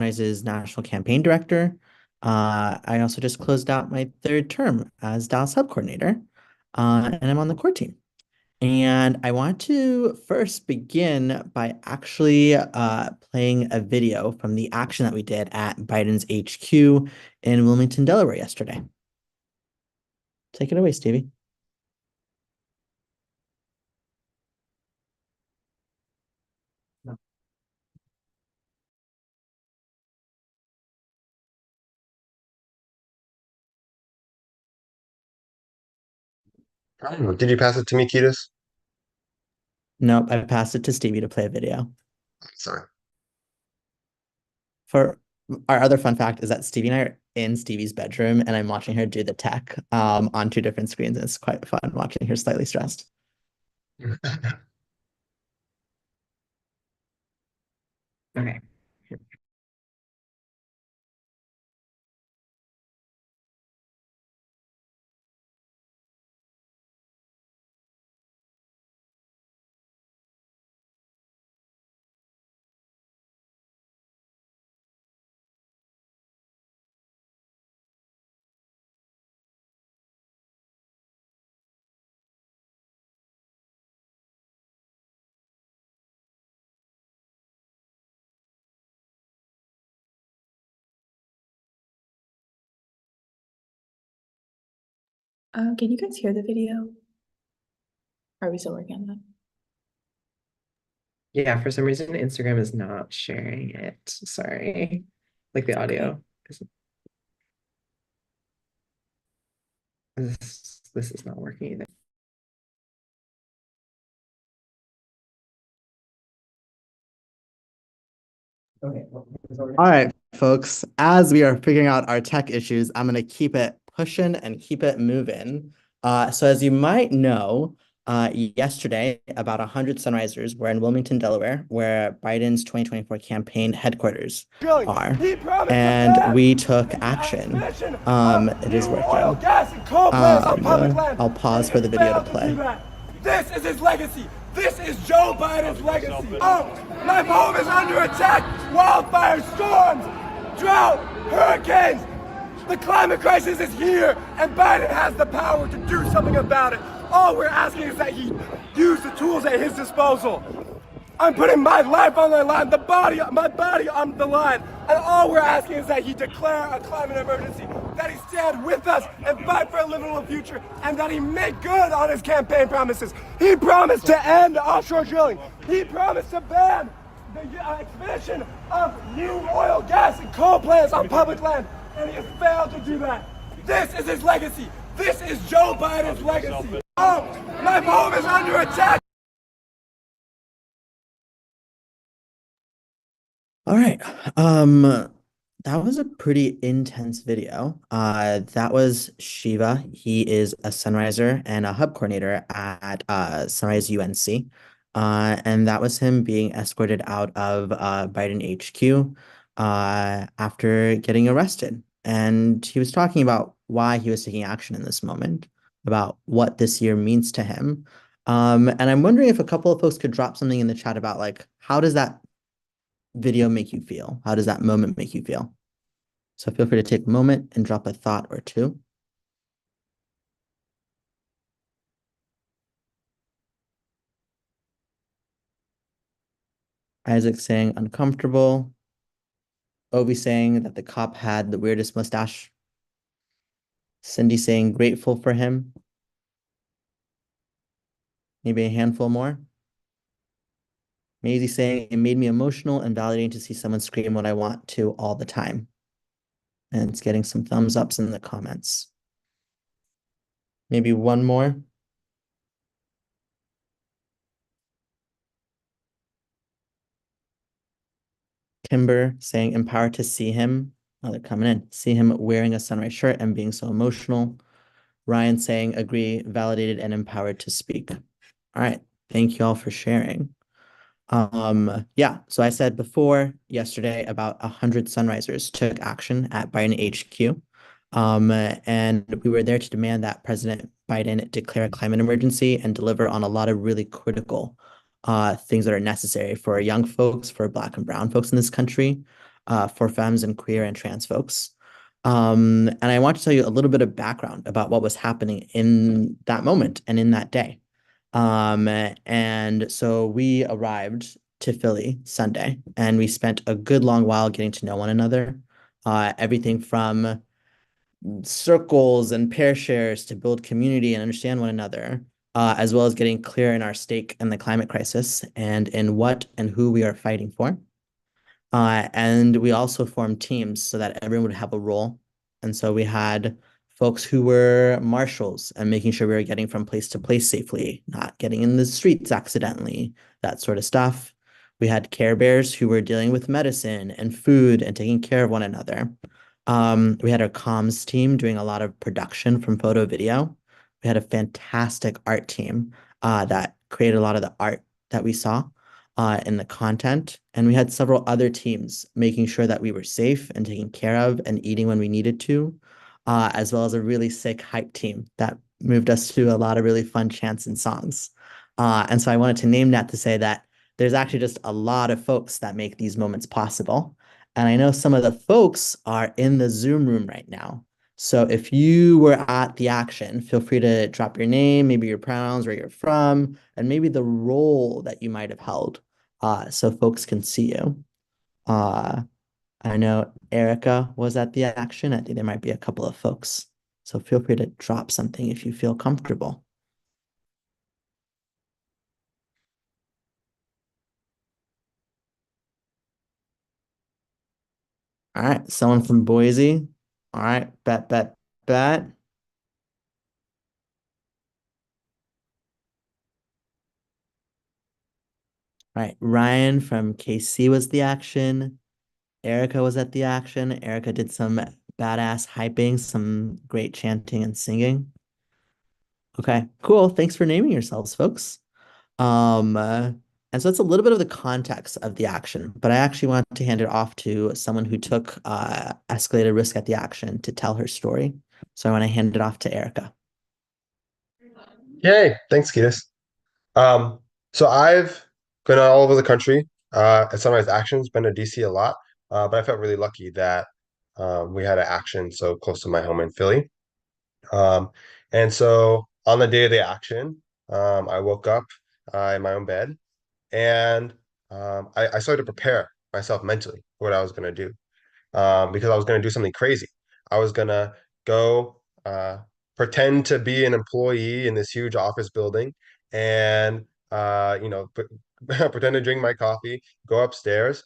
Sunrise's national campaign director. I also just closed out my third term as Dallas Hub coordinator, and I'm on the core team. And I want to first begin by actually playing a video from the action that we did at Biden's HQ in Wilmington, Delaware yesterday. Take it away, Stevie. I don't know. Did you pass it to me, Kiedis? Nope, I passed it to Stevie to play a video. Sorry. For our other fun fact is that Stevie and I are in Stevie's bedroom and I'm watching her do the tech on two different screens. And it's quite fun watching her slightly stressed. Okay. Can you guys hear the video? Are we still working on that? Yeah, for some reason Instagram is not sharing it. Sorry. Like the audio. This is not working either. Okay. All right, folks, as we are figuring out our tech issues, I'm going to keep it pushing and keep it moving. So as you might know, yesterday, about 100 Sunrisers were in Wilmington, Delaware, where Biden's 2024 campaign headquarters are, and we took action. It is working. I'll pause for the video to play. This is his legacy. This is Joe Biden's legacy. Oh, my home is under attack. Wildfires, storms, drought, hurricanes. The climate crisis is here, and Biden has the power to do something about it. All we're asking is that he use the tools at his disposal. I'm putting my life on the line, my body on the line, and all we're asking is that he declare a climate emergency, that he stand with us and fight for a livable future, and that he make good on his campaign promises. He promised to end offshore drilling. He promised to ban the expansion of new oil, gas, and coal plants on public land, and he has failed to do that. This is his legacy. This is Joe Biden's legacy. Oh, my home is under attack. All right. That was a pretty intense video. That was Shiva. He is a Sunriser and a hub coordinator at Sunrise UNC. And that was him being escorted out of Biden HQ after getting arrested. And he was talking about why he was taking action in this moment, about what this year means to him. And I'm wondering if a couple of folks could drop something in the chat about like, how does that video make you feel? How does that moment make you feel? So feel free to take a moment and drop a thought or two. Isaac saying uncomfortable. Ovi saying that the cop had the weirdest mustache. Cindy saying grateful for him. Maybe a handful more. Maisie saying it made me emotional and validating to see someone scream what I want to all the time. And it's getting some thumbs ups in the comments. Maybe one more. Kimber saying empowered to see him. Oh, they're coming in. See him wearing a Sunrise shirt and being so emotional. Ryan saying agree, validated and empowered to speak. All right. Thank you all for sharing. Yeah, so I said before yesterday about 100 Sunrisers took action at Biden HQ. And we were there to demand that President Biden declare a climate emergency and deliver on a lot of really critical things that are necessary for young folks, for Black and Brown folks in this country. for femmes and queer and trans folks. And I want to tell you a little bit of background about what was happening in that moment and in that day. And so we arrived to Philly Sunday, and we spent a good long while getting to know one another. Everything from circles and pair shares to build community and understand one another, as well as getting clear in our stake in the climate crisis and in what and who we are fighting for. And we also formed teams so that everyone would have a role. And so we had folks who were marshals and making sure we were getting from place to place safely, not getting in the streets accidentally, that sort of stuff. We had care bears who were dealing with medicine and food and taking care of one another. We had our comms team doing a lot of production from photo video. We had a fantastic art team that created a lot of the art that we saw in the content. And we had several other teams making sure that we were safe and taken care of and eating when we needed to, as well as a really sick hype team that moved us to a lot of really fun chants and songs. And so I wanted to name that to say that there's actually just a lot of folks that make these moments possible. And I know some of the folks are in the Zoom room right now. So if you were at the action, feel free to drop your name, maybe your pronouns, where you're from, and maybe the role that you might have held, so folks can see you. I know Erica was at the action. I think there might be a couple of folks. So feel free to drop something if you feel comfortable. All right, someone from Boise. All right, bet. All right, Ryan from KC was the action. Erica was at the action. Erica did some badass hyping, some great chanting and singing. Okay, cool. Thanks for naming yourselves, folks. And so that's a little bit of the context of the action, but I actually want to hand it off to someone who took escalated risk at the action to tell her story. So I want to hand it off to Erica. Yay, thanks, Ketis. So I've been all over the country at Sunrise Actions, been to DC a lot, but I felt really lucky that we had an action so close to my home in Philly. And so on the day of the action, I woke up in my own bed, and I started to prepare myself mentally for what I was going to do, because I was going to do something crazy. I was going to go pretend to be an employee in this huge office building and, pretend to drink my coffee, go upstairs,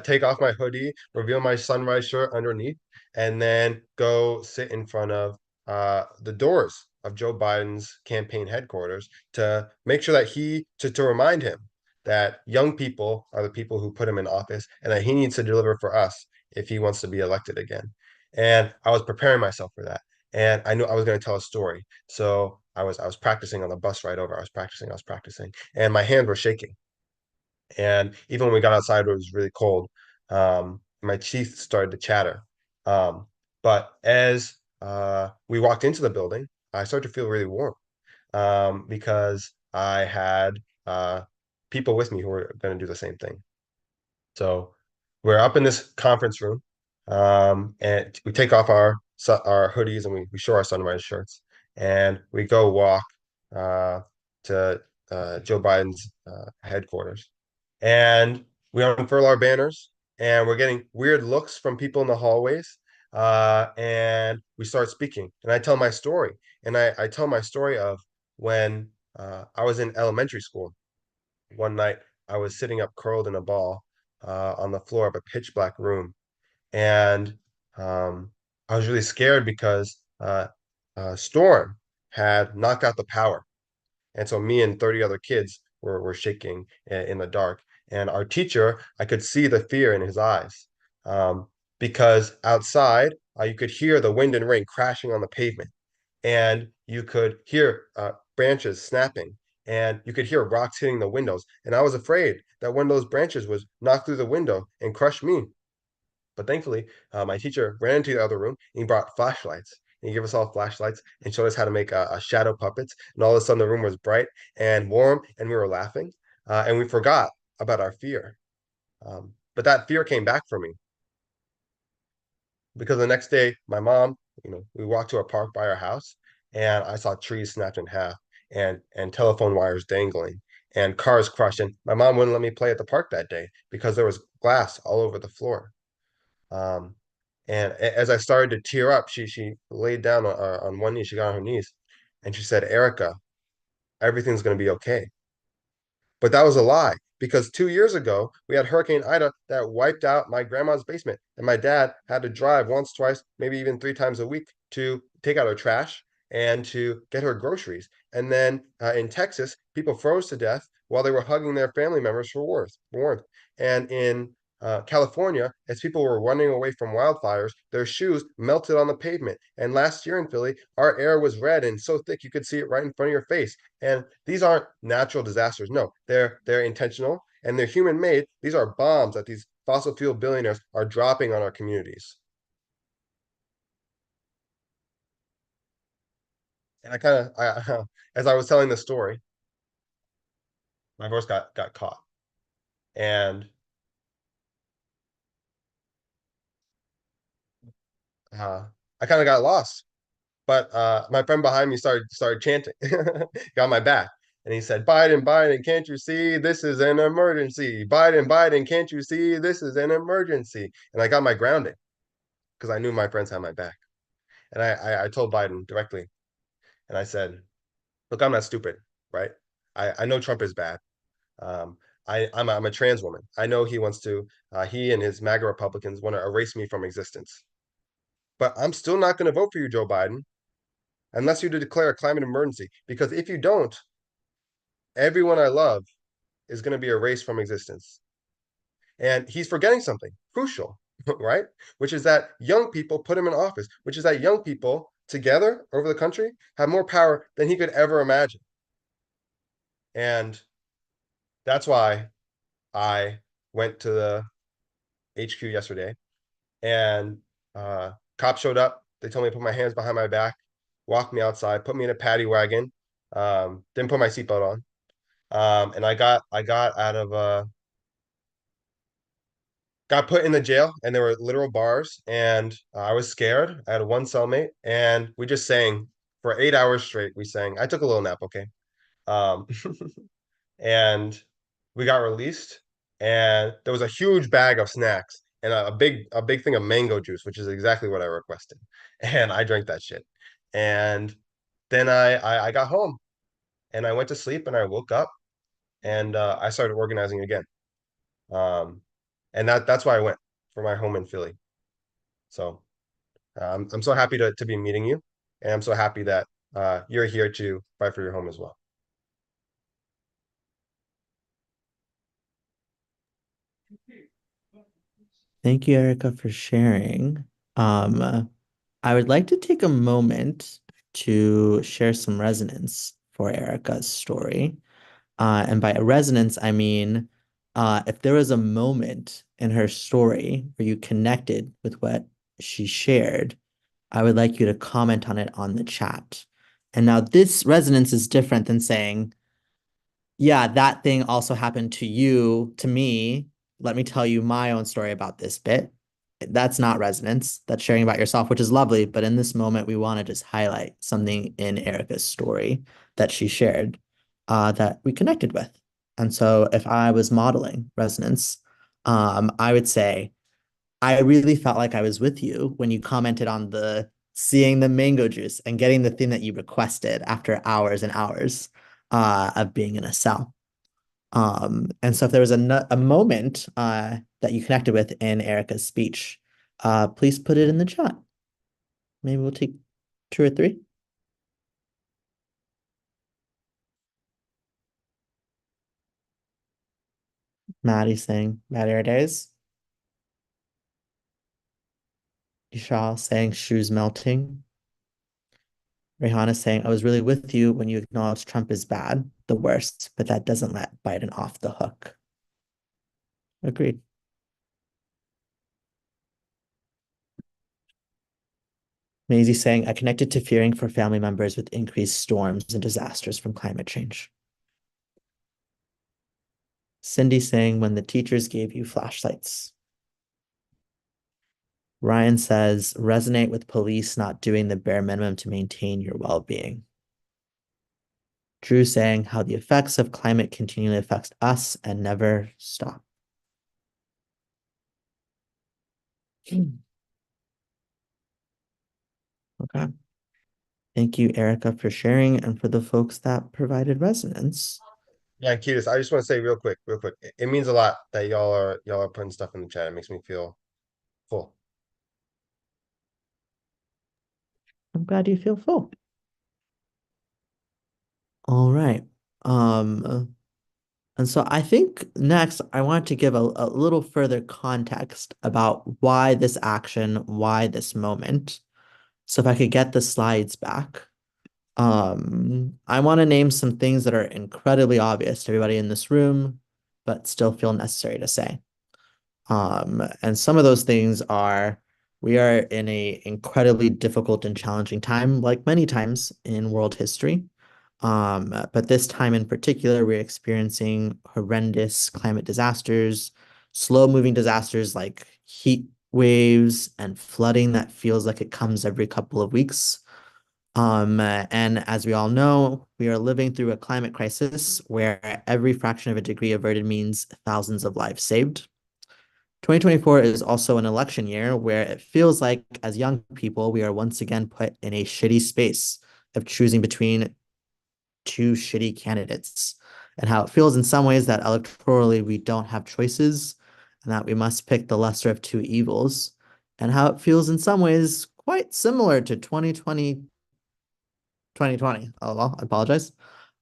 take off my hoodie, reveal my Sunrise shirt underneath, and then go sit in front of the doors of Joe Biden's campaign headquarters to make sure that to remind him that young people are the people who put him in office and that he needs to deliver for us if he wants to be elected again. And I was preparing myself for that. And I knew I was going to tell a story. So I was practicing on the bus ride over. I was practicing. And my hands were shaking. And even when we got outside, it was really cold. My teeth started to chatter. But as we walked into the building, I started to feel really warm, because I had people with me who were going to do the same thing. So we're up in this conference room, and we take off our hoodies and we show our Sunrise shirts, and we go walk to Joe Biden's headquarters, and we unfurl our banners, and we're getting weird looks from people in the hallways, and we start speaking, and I tell my story, and I tell my story of when I was in elementary school. One night I was sitting up curled in a ball on the floor of a pitch black room, and I was really scared because a storm had knocked out the power, and so me and 30 other kids were shaking in the dark. And our teacher, I could see the fear in his eyes, because outside you could hear the wind and rain crashing on the pavement, and you could hear branches snapping, and you could hear rocks hitting the windows. And I was afraid that one of those branches was knock through the window and crush me. But thankfully, my teacher ran into the other room and he brought flashlights. And he gave us all flashlights and showed us how to make a shadow puppets. And all of a sudden, the room was bright and warm, and we were laughing. And we forgot about our fear. But that fear came back for me. because the next day, my mom, we walked to a park by our house, and I saw trees snapped in half and telephone wires dangling and cars crushed. And my mom wouldn't let me play at the park that day because there was glass all over the floor. Um, and as I started to tear up, she laid down on one knee. She got on her knees, and she said, "Erica, everything's going to be okay." But that was a lie because 2 years ago, we had Hurricane Ida that wiped out my grandma's basement. And my dad had to drive once, twice, maybe even 3 times a week to take out her trash and to get her groceries. And then in Texas, people froze to death while they were hugging their family members for warmth. And in California, as people were running away from wildfires, their shoes melted on the pavement. And last year in Philly, our air was red and so thick you could see it right in front of your face. And these aren't natural disasters. No, they're intentional and they're human made. These are bombs that these fossil fuel billionaires are dropping on our communities. And as I was telling the story, my voice got caught, and I kind of got lost. But my friend behind me started chanting, got my back, and he said, "Biden, Biden, can't you see this is an emergency? Biden, Biden, can't you see this is an emergency?" And I got my grounding because I knew my friends had my back. And I told Biden directly, and I said, "Look, I'm not stupid, right? I know Trump is bad. Um, I'm a trans woman. I know he wants to. He and his MAGA Republicans want to erase me from existence. But I'm still not going to vote for you, Joe Biden, unless you declare a climate emergency. Because if you don't, everyone I love is going to be erased from existence." And he's forgetting something crucial, right? Which is that young people put him in office, which is that young people together over the country have more power than he could ever imagine. And that's why I went to the HQ yesterday, and cops showed up. They told me to put my hands behind my back, walked me outside, put me in a paddy wagon, didn't put my seatbelt on. And I got out of got put in the jail, and there were literal bars, and I was scared. I had one cellmate, and we just sang for 8 hours straight. We sang. I took a little nap, okay. Um, and we got released, and there was a huge bag of snacks and a big thing of mango juice, which is exactly what I requested. And I drank that shit. And then I got home, and I went to sleep, and I woke up, and I started organizing again. Um, and that's why I went for my home in Philly. So I'm so happy to be meeting you, and I'm so happy that you're here to fight for your home as well. Thank you, Erica, for sharing. I would like to take a moment to share some resonance for Erica's story. And by resonance, I mean if there was a moment in her story where you connected with what she shared, I would like you to comment on it on the chat. And now this resonance is different than saying, yeah, that thing also happened to you, to me. Let me tell you my own story about this bit. That's not resonance. That's sharing about yourself, which is lovely. But in this moment, we want to just highlight something in Erica's story that she shared that we connected with. And so if I was modeling resonance, I would say, I really felt like I was with you when you commented on the seeing the mango juice and getting the thing that you requested after hours and hours of being in a cell. And so if there was a moment that you connected with in Erica's speech, please put it in the chat. Maybe we'll take 2 or 3. Maddie saying, Maddie days. Ishal saying, shoes melting. Rihanna saying, I was really with you when you acknowledged Trump is bad, the worst, but that doesn't let Biden off the hook. Agreed. Maisie saying, I connected to fearing for family members with increased storms and disasters from climate change. Cindy saying, when the teachers gave you flashlights. Ryan says, resonate with police not doing the bare minimum to maintain your well-being. Drew saying how the effects of climate continually affects us and never stop. Okay. Thank you, Erica, for sharing and for the folks that provided resonance. Yeah, and Ketis, I just want to say real quick, it means a lot that y'all are putting stuff in the chat. It makes me feel full. I'm glad you feel full. All right. And so I think next I want to give a little further context about why this action, why this moment. So if I could get the slides back. I want to name some things that are incredibly obvious to everybody in this room, but still feel necessary to say. And some of those things are we are in a incredibly difficult and challenging time, like many times in world history. But this time in particular, we're experiencing horrendous climate disasters, slow-moving disasters like heat waves and flooding that feels like it comes every couple of weeks. And as we all know, we are living through a climate crisis where every fraction of a degree averted means thousands of lives saved. 2024 is also an election year where it feels like, as young people, we are once again put in a shitty space of choosing between two shitty candidates, and how it feels in some ways that electorally we don't have choices and that we must pick the lesser of two evils, and how it feels in some ways quite similar to 2020. Oh, well, I apologize.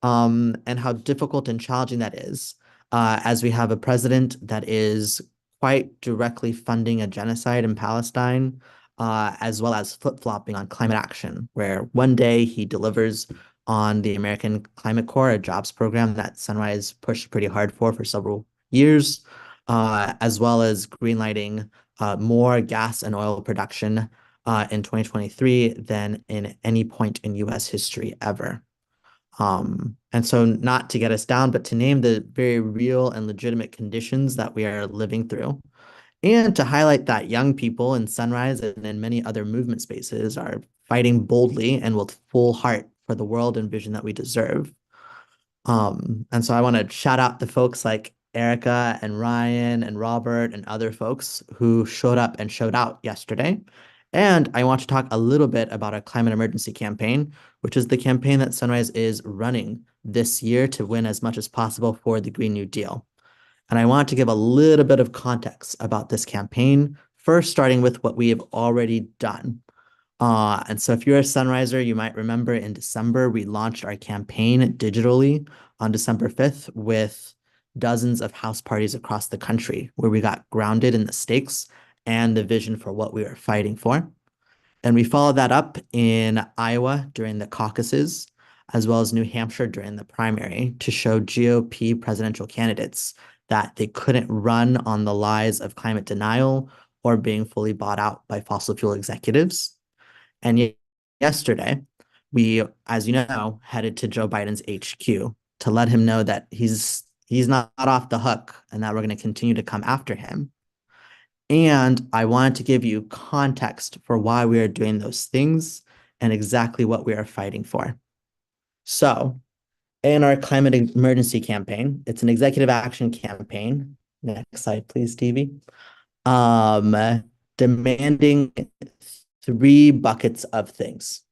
And how difficult and challenging that is, as we have a president that is quite directly funding a genocide in Palestine, as well as flip-flopping on climate action, where one day he delivers on the American Climate Corps, a jobs program that Sunrise pushed pretty hard for several years, as well as greenlighting more gas and oil production in 2023 than in any point in US history ever. And so not to get us down, but to name the very real and legitimate conditions that we are living through, and to highlight that young people in Sunrise and in many other movement spaces are fighting boldly and with full heart for the world and vision that we deserve. And so I want to shout out the folks like Erica and Ryan and Robert and other folks who showed up and showed out yesterday. And I want to talk a little bit about our climate emergency campaign, which is the campaign that Sunrise is running this year to win as much as possible for the Green New Deal. And I want to give a little bit of context about this campaign, first starting with what we have already done. And so if you're a Sunriser, you might remember in December, we launched our campaign digitally on December 5th with dozens of house parties across the country, where we got grounded in the stakes and the vision for what we were fighting for. And we followed that up in Iowa during the caucuses, as well as New Hampshire during the primary, to show GOP presidential candidates that they couldn't run on the lies of climate denial or being fully bought out by fossil fuel executives. And yesterday, we, as you know, headed to Joe Biden's HQ to let him know that he's not off the hook and that we're going to continue to come after him. And I wanted to give you context for why we are doing those things and exactly what we are fighting for. So, in our climate emergency campaign, it's an executive action campaign. Next slide, please, Stevie. Demanding 3 buckets of things.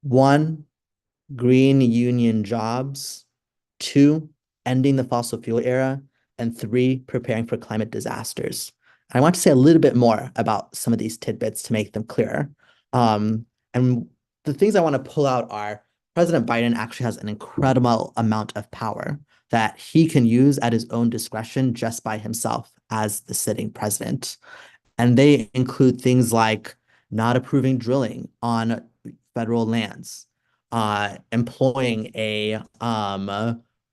1, green union jobs. 2, ending the fossil fuel era. And 3, preparing for climate disasters. I want to say a little bit more about some of these tidbits to make them clearer. And the things I want to pull out are President Biden actually has an incredible amount of power that he can use at his own discretion just by himself as the sitting president. And they include things like not approving drilling on federal lands, employing a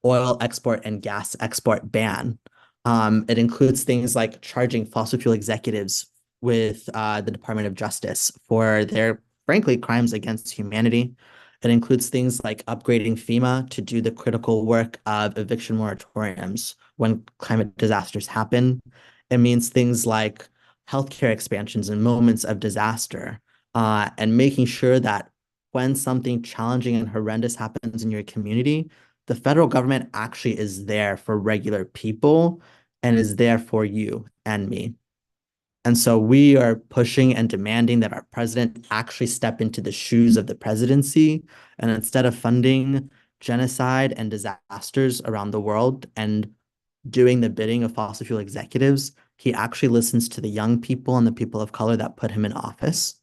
oil export and gas export ban. It includes things like charging fossil fuel executives with the Department of Justice for their, frankly, crimes against humanity. It includes things like upgrading FEMA to do the critical work of eviction moratoriums when climate disasters happen. It means things like healthcare expansions in moments of disaster, and making sure that when something challenging and horrendous happens in your community, the federal government actually is there for regular people and is there for you and me. And so we are pushing and demanding that our president actually step into the shoes of the presidency, and instead of funding genocide and disasters around the world and doing the bidding of fossil fuel executives, he actually listens to the young people and the people of color that put him in office.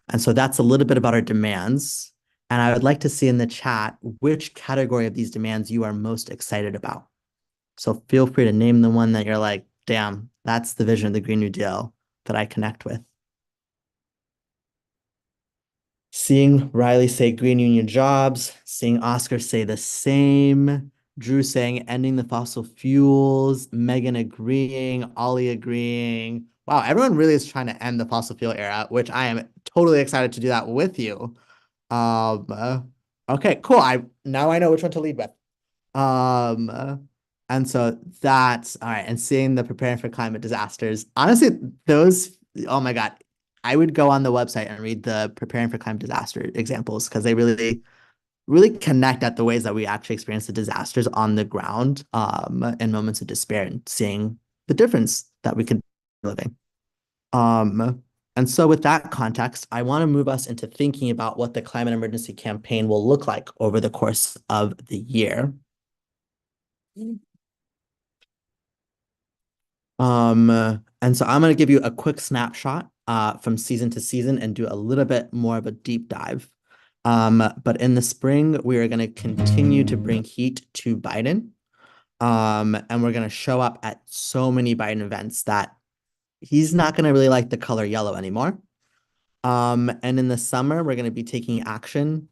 And so that's a little bit about our demands. And I would like to see in the chat which category of these demands you are most excited about. So feel free to name the one that you're like, damn, that's the vision of the Green New Deal that I connect with. Seeing Riley say green union jobs, seeing Oscar say the same, Drew saying ending the fossil fuels, Megan agreeing, Ollie agreeing. Wow, everyone really is trying to end the fossil fuel era, which I am totally excited to do that with you. Okay, cool. Now I know which one to lead with. And so that's all right. And seeing the preparing for climate disasters, honestly, those, oh my God, I would go on the website and read the preparing for climate disaster examples because they really connect at the ways that we actually experience the disasters on the ground, in moments of despair and seeing the difference that we can be living. And so with that context, I want to move us into thinking about what the climate emergency campaign will look like over the course of the year. And so I'm going to give you a quick snapshot from season to season and do a little bit more of a deep dive. But in the spring, we are going to continue to bring heat to Biden. And we're going to show up at so many Biden events that he's not going to really like the color yellow anymore. And in the summer, we're going to be taking action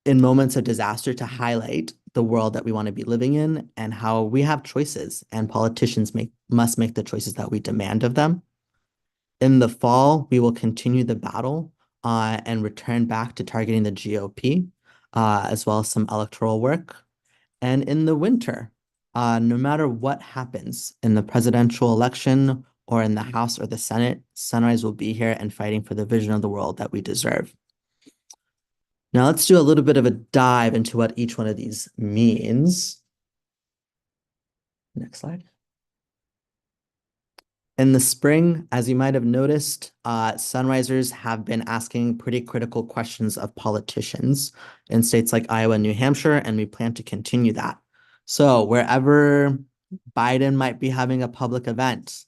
in moments of disaster to highlight the world that we want to be living in and how we have choices and politicians must make the choices that we demand of them. In the fall, we will continue the battle and return back to targeting the GOP, as well as some electoral work. And in the winter, no matter what happens in the presidential election or in the House or the Senate, Sunrise will be here and fighting for the vision of the world that we deserve. Now let's do a little bit of a dive into what each one of these means. Next slide. In the spring, as you might have noticed, Sunrisers have been asking pretty critical questions of politicians in states like Iowa and New Hampshire, and we plan to continue that. So wherever Biden might be having a public event,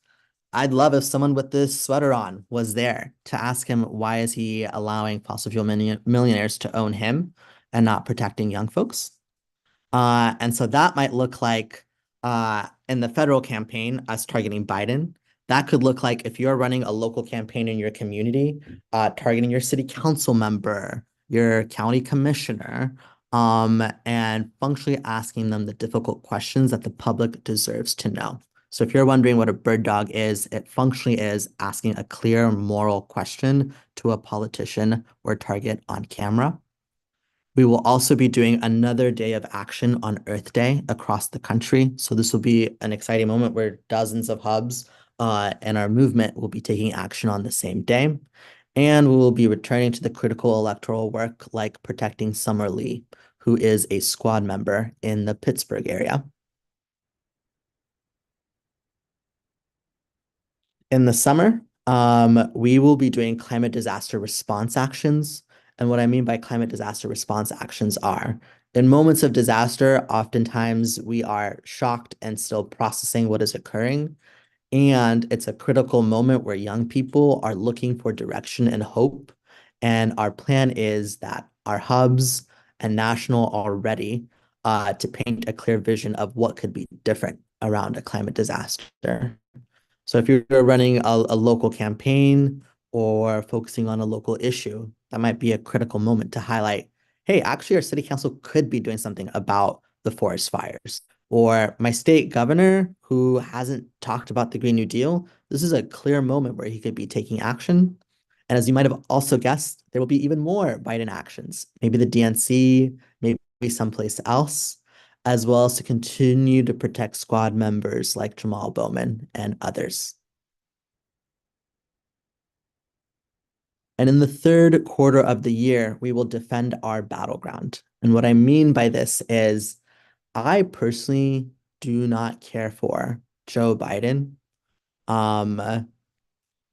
I'd love if someone with this sweater on was there to ask him why is he allowing fossil fuel millionaires to own him and not protecting young folks. And so that might look like in the federal campaign, us targeting Biden. That could look like if you're running a local campaign in your community, targeting your city council member, your county commissioner, and functionally asking them the difficult questions that the public deserves to know. So if you're wondering what a bird dog is, it functionally is asking a clear moral question to a politician or target on camera. We will also be doing another day of action on Earth Day across the country. So this will be an exciting moment where dozens of hubs and our movement will be taking action on the same day. And we will be returning to the critical electoral work like protecting Summer Lee, who is a squad member in the Pittsburgh area. In the summer, we will be doing climate disaster response actions. And what I mean by climate disaster response actions are, in moments of disaster, oftentimes we are shocked and still processing what is occurring. And it's a critical moment where young people are looking for direction and hope. And our plan is that our hubs and national are ready to paint a clear vision of what could be different around a climate disaster. So if you're running a local campaign or focusing on a local issue, that might be a critical moment to highlight, hey, actually our city council could be doing something about the forest fires. Or my state governor who hasn't talked about the Green New Deal, this is a clear moment where he could be taking action. And as you might have also guessed, there will be even more Biden actions, maybe the DNC, maybe someplace else. as well as to continue to protect squad members like Jamal Bowman and others. And in the third quarter of the year, we will defend our battleground. And what I mean by this is I personally do not care for Joe Biden. I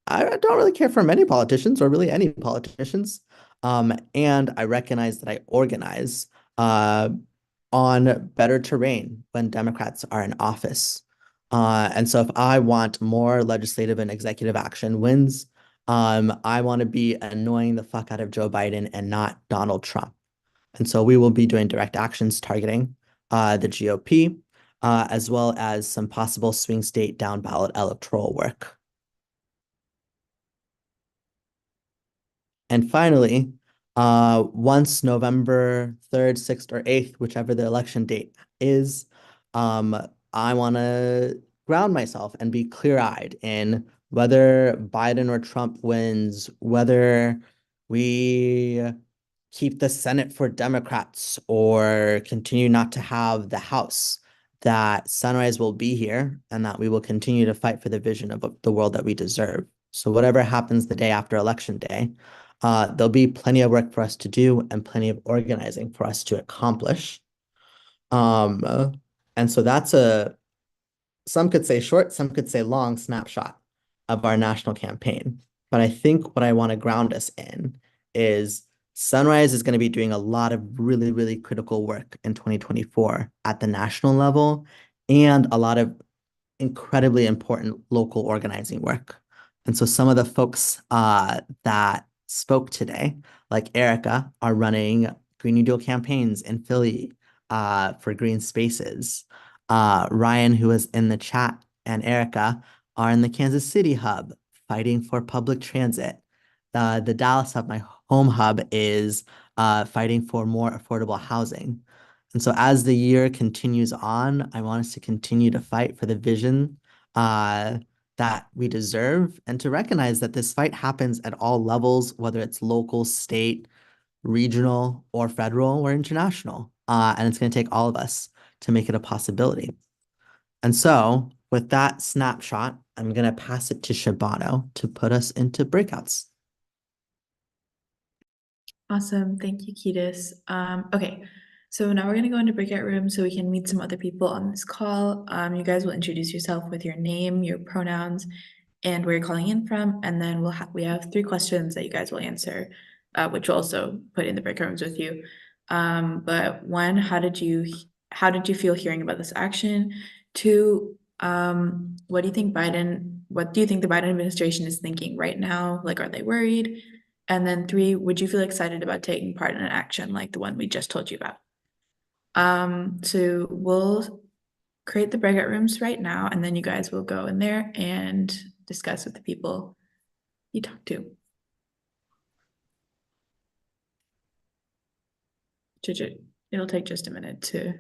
don't really care for many politicians or really any politicians. And I recognize that I organize on better terrain when Democrats are in office. And so if I want more legislative and executive action wins, I want to be annoying the fuck out of Joe Biden and not Donald Trump. And so we will be doing direct actions targeting the GOP, as well as some possible swing state down ballot electoral work. And finally, once November 3rd, 6th, or 8th, whichever the election date is, I want to ground myself and be clear-eyed in whether Biden or Trump wins, whether we keep the Senate for Democrats or continue not to have the House, that Sunrise will be here and that we will continue to fight for the vision of the world that we deserve. So whatever happens the day after Election Day, there'll be plenty of work for us to do and plenty of organizing for us to accomplish. And so that's some could say short, some could say long snapshot of our national campaign. But I think what I want to ground us in is Sunrise is going to be doing a lot of really, really critical work in 2024 at the national level and a lot of incredibly important local organizing work. And so some of the folks that spoke today, like Erica, are running Green New Deal campaigns in Philly for green spaces. Ryan, who was in the chat, and Erica are in the Kansas City hub fighting for public transit. The Dallas hub, my home hub, is fighting for more affordable housing. And so as the year continues on, I want us to continue to fight for the vision that we deserve and to recognize that this fight happens at all levels, whether it's local, state, regional, or federal or international. And it's going to take all of us to make it a possibility. And so with that snapshot, I'm going to pass it to Shabano to put us into breakouts. Awesome. Thank you, Ketis. Okay, so now we're going to go into breakout rooms so we can meet some other people on this call. You guys will introduce yourself with your name, your pronouns, and where you're calling in from. And then we have 3 questions that you guys will answer, which we'll also put in the breakout rooms with you. But 1, how did you feel hearing about this action? 2, what do you think the Biden administration is thinking right now? Like, are they worried? And then 3, would you feel excited about taking part in an action like the one we just told you about? So we'll create the breakout rooms right now, and then you guys will go in there and discuss with the people you talk to. It'll take just a minute to,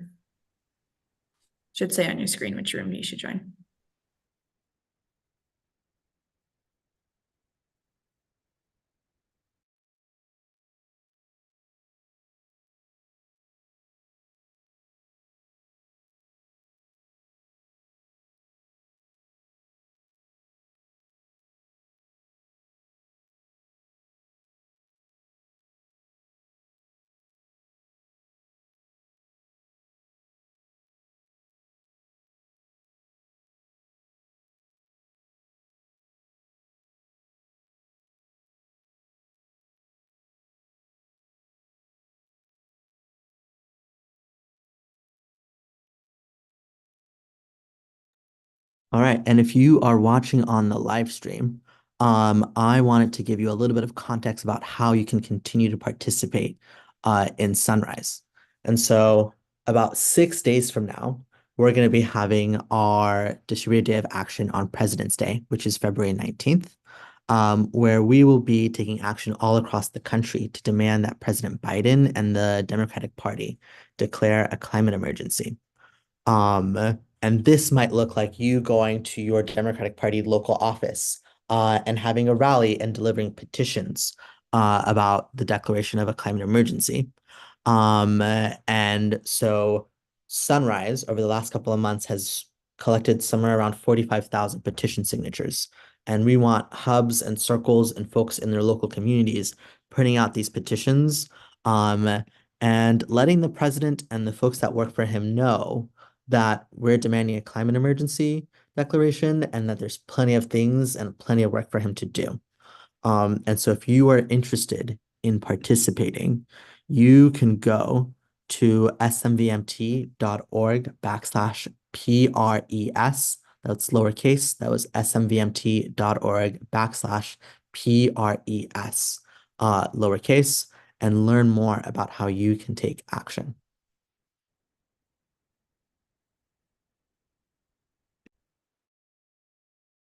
should say on your screen which room you should join. All right, and if you are watching on the live stream, I wanted to give you a little bit of context about how you can continue to participate in Sunrise. And so about 6 days from now, we're going to be having our Distributed Day of Action on President's Day, which is February 19th, where we will be taking action all across the country to demand that President Biden and the Democratic Party declare a climate emergency. And this might look like you going to your Democratic Party local office and having a rally and delivering petitions about the declaration of a climate emergency. And so Sunrise, over the last couple of months, has collected somewhere around 45,000 petition signatures. And we want hubs and circles and folks in their local communities printing out these petitions, and letting the president and the folks that work for him know that we're demanding a climate emergency declaration and that there's plenty of things and plenty of work for him to do. And so if you are interested in participating, you can go to smvmt.org/PRES. That's lowercase. That was smvmt.org/PRES, lowercase, and learn more about how you can take action.